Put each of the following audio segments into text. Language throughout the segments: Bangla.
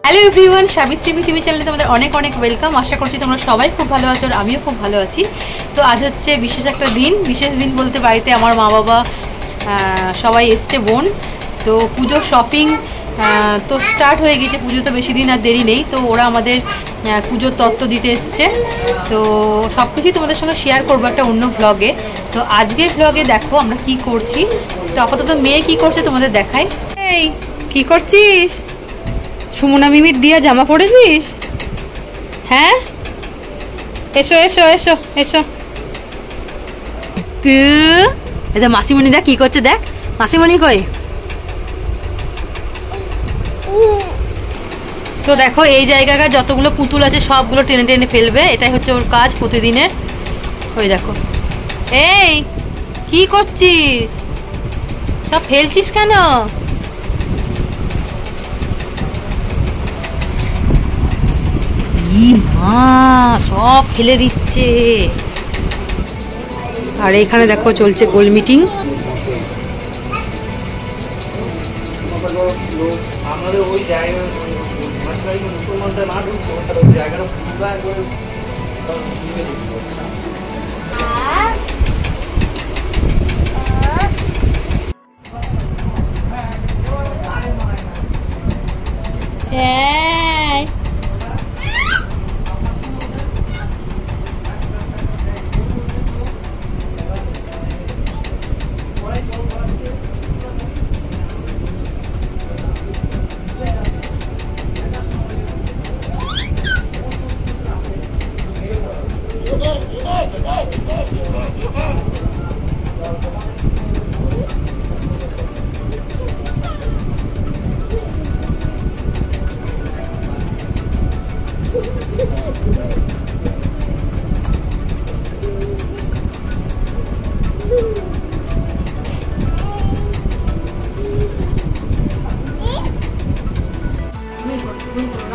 হ্যালো এভরিওয়ান, সাবিত্রী পৃথিবী চ্যানেলে তোমাদের অনেক অনেক ওয়েলকাম। আশা করছি তোমরা সবাই খুব ভালো আছো আর আমিও খুব ভালো আছি। তো আজ হচ্ছে বিশেষ একটা দিন, বিশেষ দিন বলতে বাড়িতে আমার মা বাবা সবাই এসছে, বোন। তো পুজোর শপিং তো স্টার্ট হয়ে গেছে, পুজো তো বেশি দিন আর দেরি নেই। তো ওরা আমাদের পুজোর তত্ত্ব দিতে এসছে। তো সব কিছুই তোমাদের সঙ্গে শেয়ার করবো একটা অন্য ভ্লগে। তো আজকের ভ্লগে দেখো আমরা কি করছি। তো আপাতত মেয়ে কি করছে তোমাদের দেখাই। এই কি করছিস? সুমনা মিমির দিয়া জামা পরেছিস? হ্যাঁ, এসো এসো এসো এসো। এটা মাসিমণি দেখ কি করছে, দেখ মাসিমণি কই। তো দেখো এই জায়গাটা যতগুলো পুতুল আছে সবগুলো টেনে টেনে ফেলবে, এটাই হচ্ছে ওর কাজ প্রতিদিনের। ওই দেখো, এই কি করছিস? সব ফেলছিস কেন? মা সব ফেলে দিচ্ছে। আর এখানে দেখো চলছে গোল মিটিং।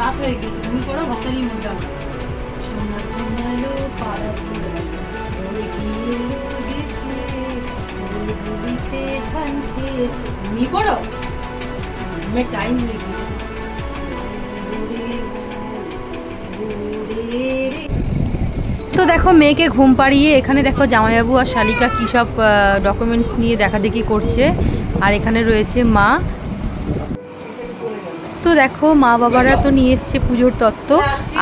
রাত হয়ে গেছে, তুমি করো ভাসালির মধ্যে আমরা সোনার ঘুমালো পাড়া তুমি করো, আমার টাইম হয়ে গেছে। তো দেখো মেয়েকে ঘুম পাড়িয়ে এখানে দেখো জামাইবাবু আর শালিকা কী সব ডকুমেন্টস নিয়ে দেখা দেখি করছে। আর এখানে রয়েছে মা। তো দেখো মা বাবারা তো নিয়ে এসছে পুজোর তত্ত্ব,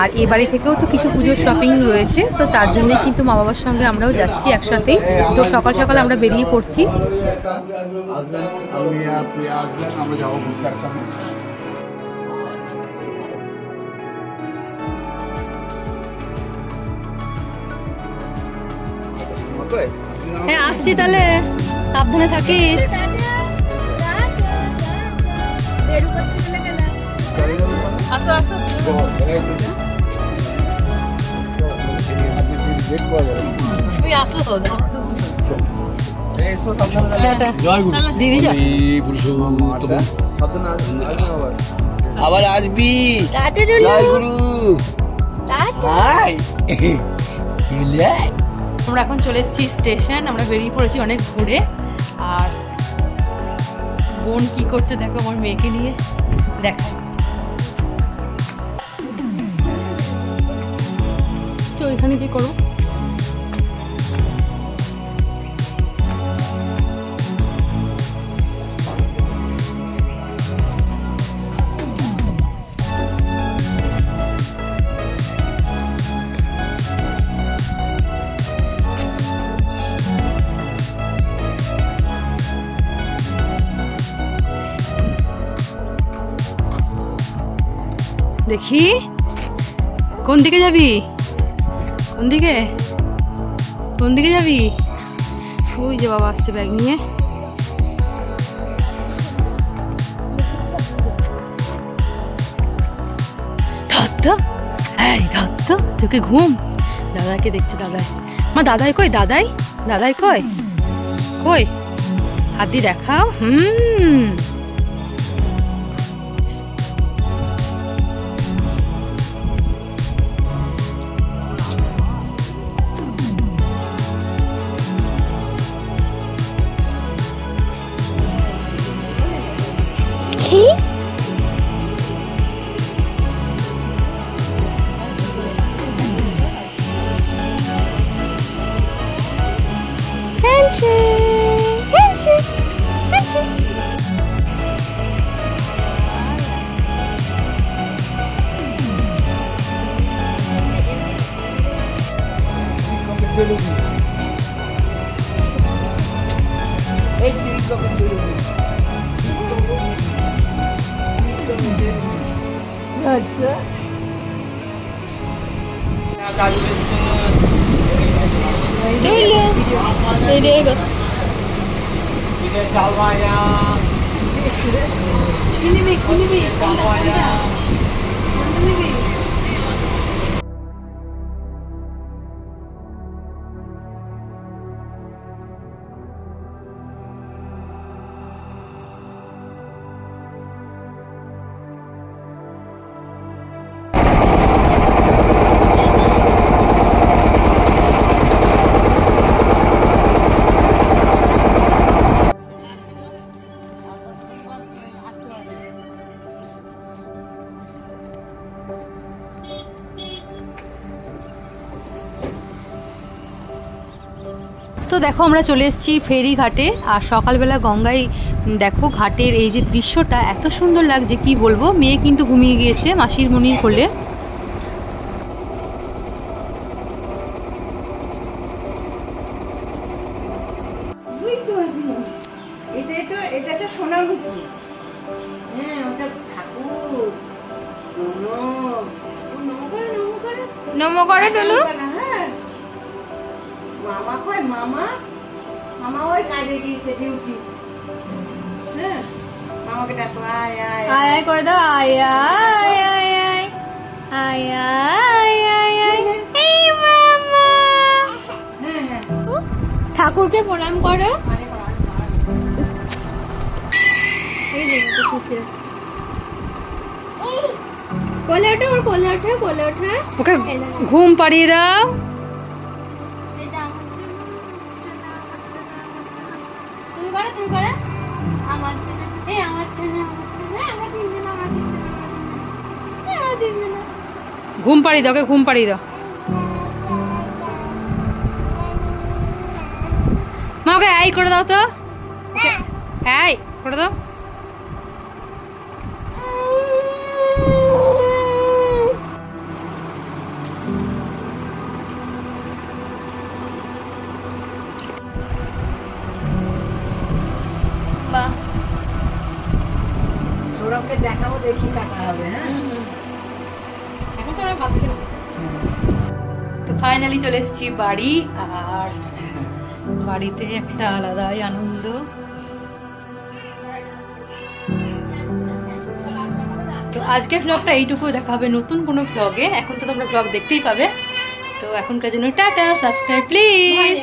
আর এ বাড়ি থেকেও তো কিছু পুজোর শপিং রয়েছে। তো তার জন্যই কিন্তু মা বাবার সঙ্গে আমরাও যাচ্ছি একসাথেই। তো সকাল সকাল আমরা বেরিয়ে পড়ছি। হ্যাঁ আসছি, তাহলে সাবধানে থাকিস। আসো আসো, তুই আসো তো আবার আসবি। আমরা এখন চলে এসেছি স্টেশন, আমরা বেরিয়ে পড়েছি অনেক ঘুরে। আর বোন কি করছে দেখো আমার মেয়েকে নিয়ে, দেখো তো এখানে কি করো। দেখি কোন দিকে যাবি, কোন দিকে কোন দিকে যাবি? ওই যে বাবা আসছে ব্যাগ নিয়ে। তোকে ঘুম, দাদাকে দেখছে। দাদাই মা, দাদাই কই? দাদাই দাদাই কই? কই হাতি দেখাও। আচ্ছা তো দেখো আমরা চলে এসেছি ফেরি ঘাটে। আর সকালবেলা গঙ্গায় দেখো ঘাটের এই যে দৃশ্যটা এত সুন্দর লাগছে কি বলবো। মেয়ে কিন্তু ঘুমিয়ে গিয়েছে মাসির মনির কোলে। এটা তো সোনার মুকুট। হ্যাঁ ওটা ঠাকুর। নমো করে টুলু। হ্যাঁ মামা কয় মামা মামা ওই কাজে গিয়েছে ডিউটি। হ্যাঁ মামাকে ডাকো আয় আয় আয় আয় করে দাও। আয় আয় আয় আয় আয় আয় আয় আয়। এই মামা। হ্যাঁ হ্যাঁ ঠাকুরকে প্রণাম করো। কোলে ওঠো ওর কোলে ওঠো কোলে ওঠো। ওকে ঘুম পাড়িয়ে দাও। তুমি করো তুমি করো। আমার জন্য এই আমার জন্য আমার তিনজন আমার তিনজন। ঘুম পাড়িয়ে দাও ওকে ঘুম পাড়িয়ে দাও। মা ওকে এই করে দাও তো। এই করে দাও। সৌরভকে দেখাবো দেখি কাটা হবে। হ্যাঁ এখন তো আমরা ভাবছি না। তো ফাইনালি চলে এসেছি বাড়ি। আর বাড়িতে একটা আলাদাই আনন্দ। তো আজকের ব্লগটা এইটুকু, দেখা হবে নতুন কোনো ব্লগে। এখন তো তোমরা ব্লগ দেখতেই পাবে। তো এখনকার জন্য টাটা, সাবস্ক্রাইব প্লিজ।